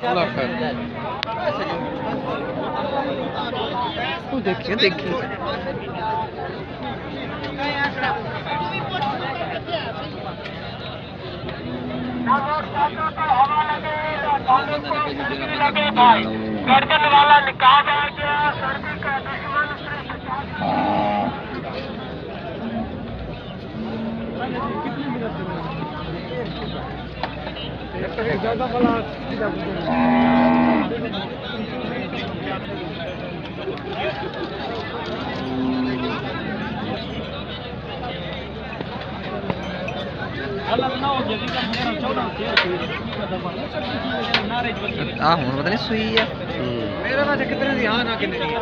अल्लाह खैर। वो देखिए देखिए गर्दन वाला निकाल आ गया सर्दी का दुश्मन ज्यादा वाला ਹੁਣ ਪਤਾ ਨਹੀਂ ਸੂਈ ਆ मेरा वैसे कितने दी हाँ ना कितने दी